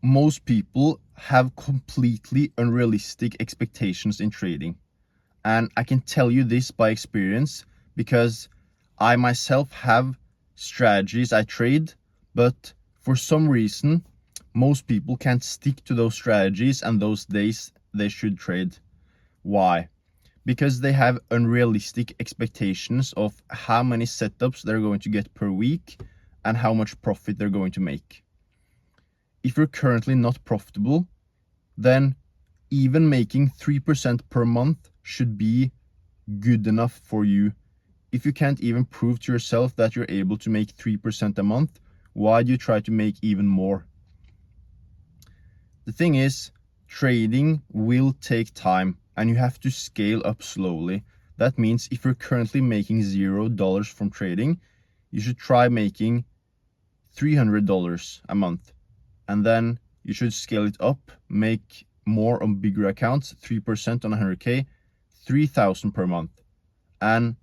most people have completely unrealistic expectations in trading. And I can tell you this by experience because I myself have strategies I trade, but for some reason, most people can't stick to those strategies and those days they should trade. Why? Because they have unrealistic expectations of how many setups they're going to get per week and how much profit they're going to make. If you're currently not profitable, then even making 3% per month should be good enough for you. If you can't even prove to yourself that you're able to make 3% a month, why do you try to make even more? The thing is, trading will take time and you have to scale up slowly. That means if you're currently making $0 from trading, you should try making $300 a month. And then you should scale it up, make more on bigger accounts, 3% on 100K, 3,000 per month. And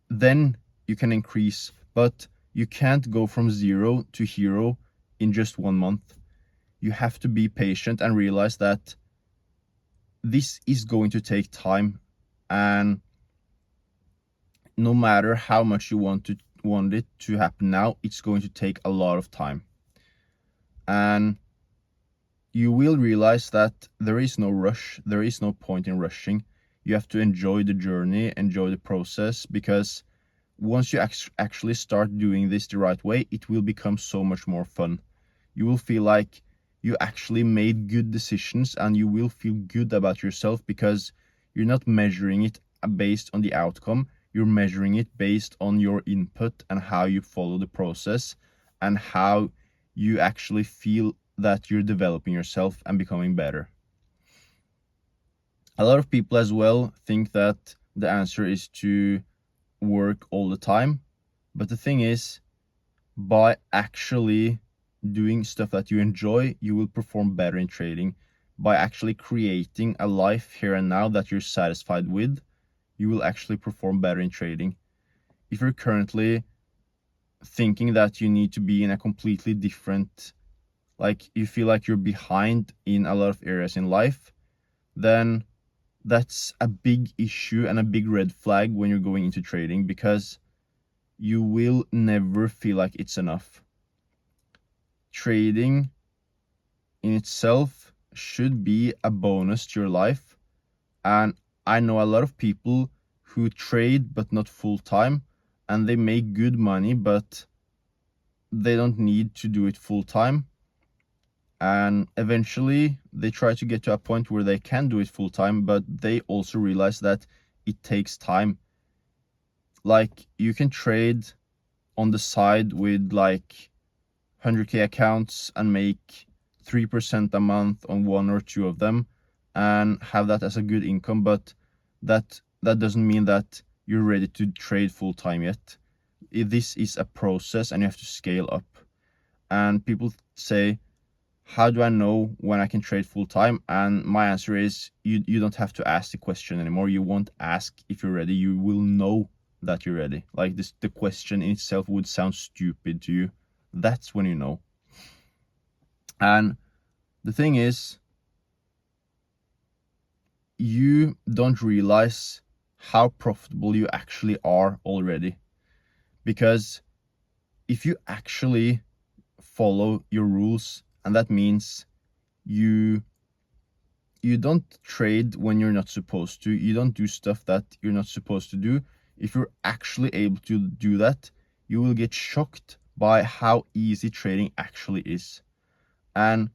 then you can increase, but you can't go from 0 to hero in just 1 month. You have to be patient and realize that this is going to take time, and no matter how much you want it to happen now, it's going to take a lot of time. And you will realize that there is no rush, there is no point in rushing. You have to enjoy the journey, enjoy the process, because once you actually start doing this the right way, it will become so much more fun. You will feel like you actually made good decisions and you will feel good about yourself because you're not measuring it based on the outcome. You're measuring it based on your input and how you follow the process and how you actually feel that you're developing yourself and becoming better. A lot of people as well think that the answer is to work all the time. But the thing is, by actually doing stuff that you enjoy, you will perform better in trading. By actually creating a life here and now that you're satisfied with, you will actually perform better in trading. If you're currently thinking that you need to be in a completely different, like you feel like you're behind in a lot of areas in life, then that's a big issue and a big red flag when you're going into trading, because you will never feel like it's enough. Trading in itself should be a bonus to your life. And I know a lot of people who trade but not full time, and they make good money, but they don't need to do it full time. And eventually they try to get to a point where they can do it full time, but they also realize that it takes time. Like, you can trade on the side with like 100K accounts and make 3% a month on 1 or 2 of them and have that as a good income, but that doesn't mean that you're ready to trade full time yet. This is a process and you have to scale up. And people say, how do I know when I can trade full time? And my answer is, you don't have to ask the question anymore. You won't ask if you're ready. You will know that you're ready. Like this, the question in itself would sound stupid to you. That's when you know. And the thing is, you don't realize how profitable you actually are already. Because if you actually follow your rules, and that means you don't trade when you're not supposed to, you don't do stuff that you're not supposed to do. If you're actually able to do that, you will get shocked by how easy trading actually is. And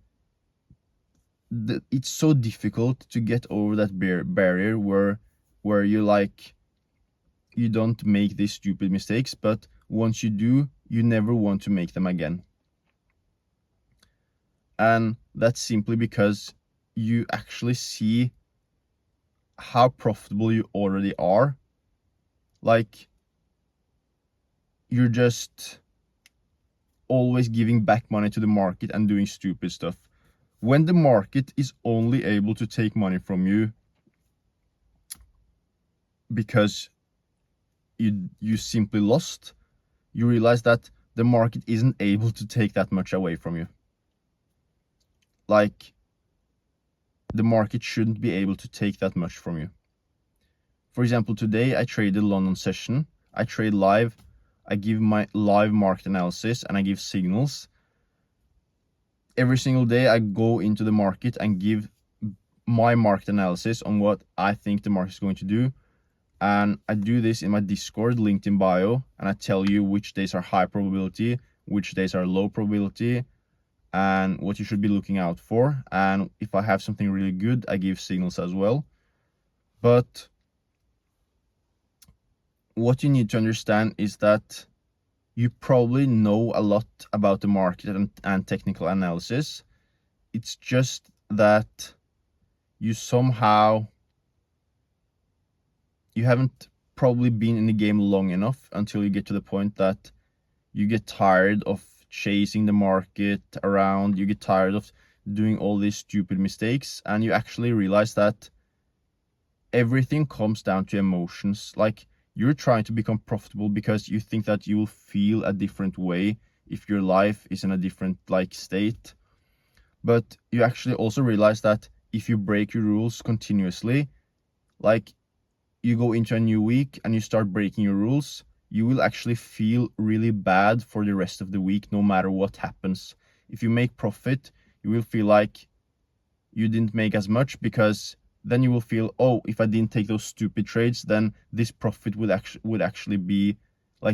it's so difficult to get over that barrier where you don't make these stupid mistakes, but once you do, you never want to make them again. And that's simply because you actually see how profitable you already are. Like, you're just always giving back money to the market and doing stupid stuff. When the market is only able to take money from you because you simply lost, you realize that the market isn't able to take that much away from you. like the market shouldn't be able to take that much from you. For example, today I traded London session. I trade live. I give my live market analysis and I give signals. Every single day I go into the market and give my market analysis on what I think the market is going to do. And I do this in my Discord linked in bio, and I tell you which days are high probability, which days are low probability, and what you should be looking out for. And if I have something really good, I give signals as well. But what you need to understand is that you probably know a lot about the market and technical analysis. It's just that you haven't probably been in the game long enough until you get to the point that you get tired of chasing the market around, you get tired of doing all these stupid mistakes, and you actually realize that everything comes down to emotions. Like, you're trying to become profitable because you think that you will feel a different way if your life is in a different state. But you actually also realize that if you break your rules continuously, like you go into a new week and you start breaking your rules, you will actually feel really bad for the rest of the week, no matter what happens. If you make profit, you will feel like you didn't make as much, because then you will feel, oh, if I didn't take those stupid trades, then this profit would actually be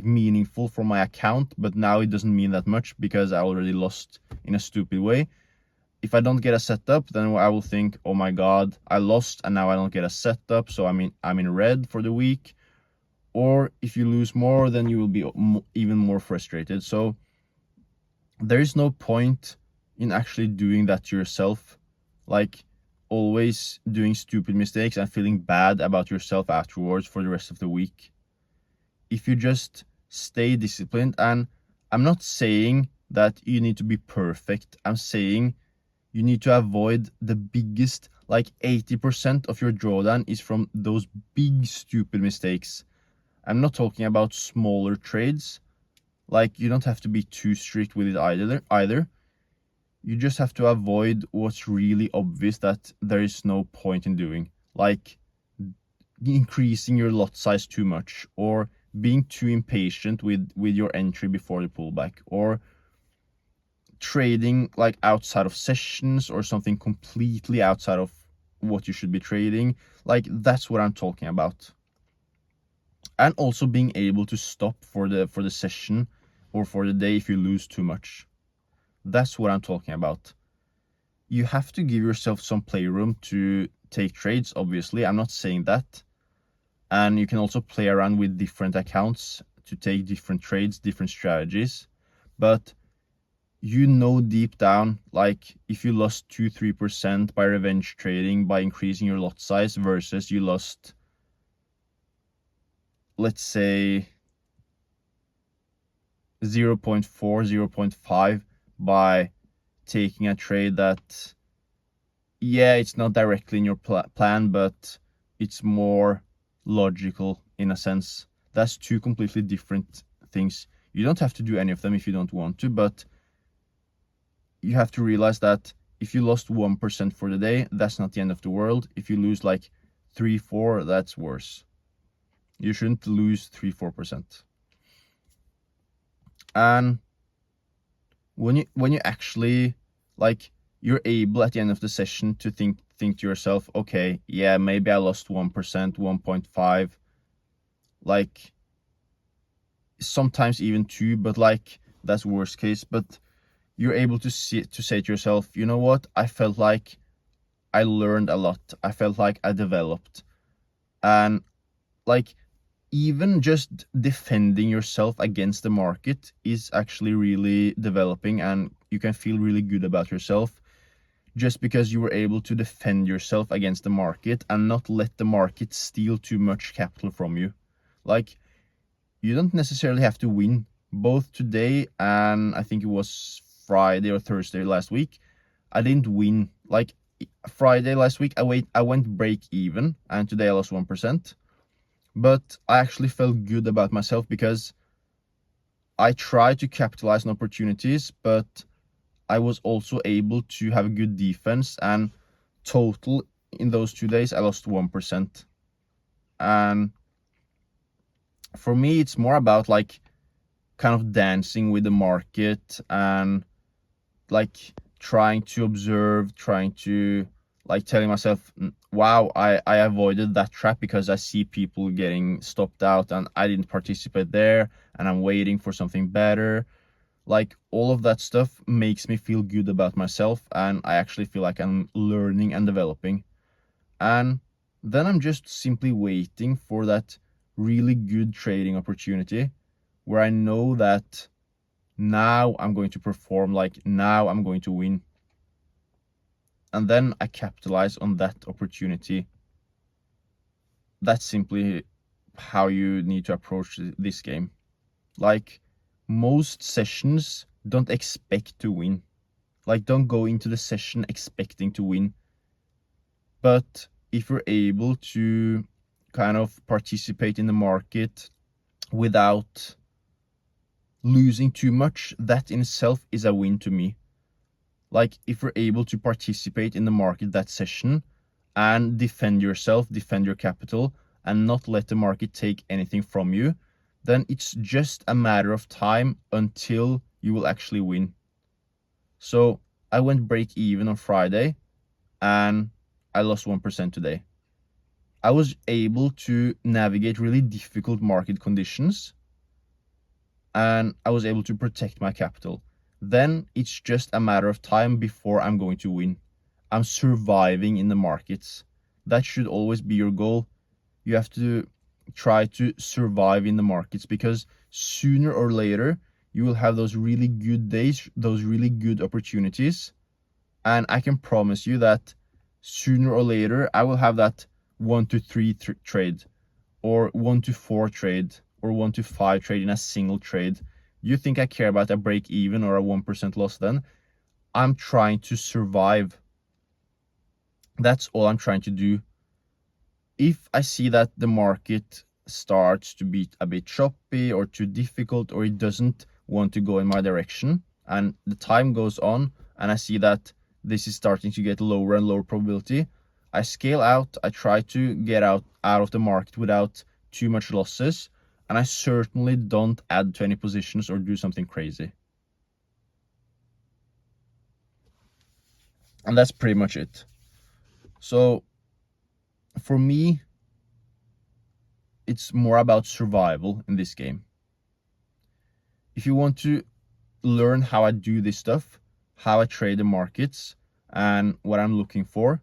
meaningful for my account, but now it doesn't mean that much because I already lost in a stupid way. If I don't get a setup, then I will think, oh my god, I lost and now I don't get a setup, so I'm in red for the week. Or if you lose more, then you will be even more frustrated. So there is no point in actually doing that to yourself, like always doing stupid mistakes and feeling bad about yourself afterwards for the rest of the week. If you just stay disciplined, and I'm not saying that you need to be perfect, I'm saying you need to avoid the biggest, 80% of your drawdown is from those big stupid mistakes. I'm not talking about smaller trades. You don't have to be too strict with it either. You just have to avoid what's really obvious that there is no point in doing, like increasing your lot size too much, or being too impatient with your entry before the pullback, or trading outside of sessions, or something completely outside of what you should be trading. That's what I'm talking about. And also being able to stop for the session or for the day if you lose too much. That's what I'm talking about. You have to give yourself some playroom to take trades, obviously. I'm not saying that. And you can also play around with different accounts to take different trades, different strategies. But deep down, if you lost 2-3% by revenge trading, by increasing your lot size, versus you lost, let's say 0.4, 0.5 by taking a trade that, it's not directly in your plan, but it's more logical in a sense. That's two completely different things. You don't have to do any of them if you don't want to, but you have to realize that if you lost 1% for the day, that's not the end of the world. If you lose 3-4, that's worse. You shouldn't lose 3-4%. And when you actually you're able at the end of the session to think to yourself, okay, maybe I lost 1%, 1.5, sometimes even 2, but that's worst case. But you're able to say to yourself, you know what, I felt like I learned a lot, I felt like I developed. And even just defending yourself against the market is actually really developing, and you can feel really good about yourself just because you were able to defend yourself against the market and not let the market steal too much capital from you. You don't necessarily have to win. Both today and I think it was Friday or Thursday last week, I didn't win. Friday last week, I went break even, and today I lost 1%. But I actually felt good about myself because I tried to capitalize on opportunities, but I was also able to have a good defense, and total in those 2 days I lost 1%. And for me, it's more about like kind of dancing with the market and like trying to observe, trying to like telling myself, wow, I avoided that trap because I see people getting stopped out and I didn't participate there, and I'm waiting for something better. Like all of that stuff makes me feel good about myself, and I actually feel like I'm learning and developing. And then I'm just simply waiting for that really good trading opportunity where I know that now I'm going to perform, like now I'm going to win. And then I capitalize on that opportunity. That's simply how you need to approach this game. Like most sessions don't expect to win. Like don't go into the session expecting to win. But if you're able to kind of participate in the market without losing too much, that in itself is a win to me. Like if you're able to participate in the market that session and defend yourself, defend your capital, and not let the market take anything from you, then it's just a matter of time until you will actually win. So I went break even on Friday and I lost 1% today. I was able to navigate really difficult market conditions and I was able to protect my capital. Then it's just a matter of time before I'm going to win. I'm surviving in the markets. That should always be your goal. You have to try to survive in the markets, because sooner or later you will have those really good days, those really good opportunities. And I can promise you that sooner or later I will have that 1 to 3 trade, or 1 to 4 trade, or 1 to 5 trade in a single trade. You think I care about a break even or a 1% loss then? I'm trying to survive. That's all I'm trying to do. If I see that the market starts to be a bit choppy or too difficult, or it doesn't want to go in my direction, and the time goes on and I see that this is starting to get lower and lower probability, I scale out. I try to get out of the market without too much losses, and I certainly don't add to any positions or do something crazy. And that's pretty much it. So for me, it's more about survival in this game. If you want to learn how I do this stuff, how I trade the markets, and what I'm looking for,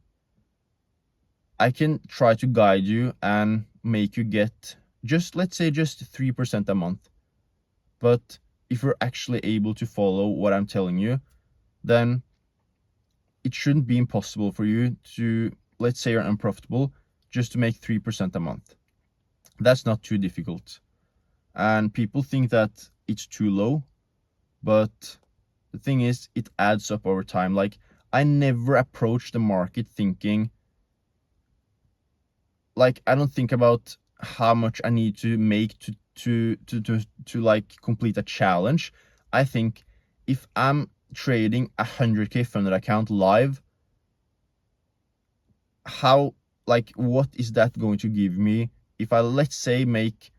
I can try to guide you and make you get just, let's say, just 3% a month. But if you're actually able to follow what I'm telling you, then it shouldn't be impossible for you to, let's say you're unprofitable, just to make 3% a month. That's not too difficult. And people think that it's too low, but the thing is, it adds up over time. Like I never approach the market thinking, like I don't think about how much I need to make to like complete a challenge. I think if I'm trading 100k funded account live, how, like what is that going to give me if I, let's say, make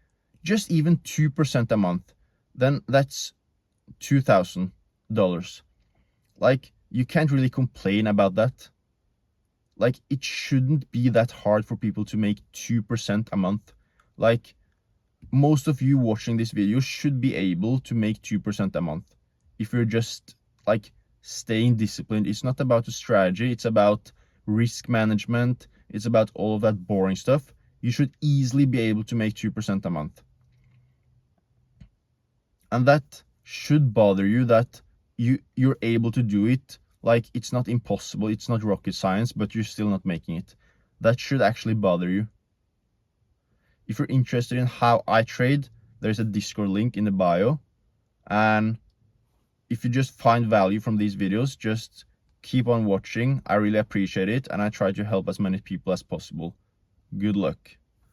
just even 2% a month? Then that's $2,000. Like you can't really complain about that. Like it shouldn't be that hard for people to make 2% a month. Like most of you watching this video should be able to make 2% a month if you're just like staying disciplined. It's not about the strategy, it's about risk management, it's about all of that boring stuff. You should easily be able to make 2% a month. And that should bother you, that you're able to do it. Like it's not impossible, it's not rocket science, but you're still not making it. That should actually bother you. If you're interested in how I trade, there's a Discord link in the bio. And if you just find value from these videos, just keep on watching. I really appreciate it, and I try to help as many people as possible. Good luck.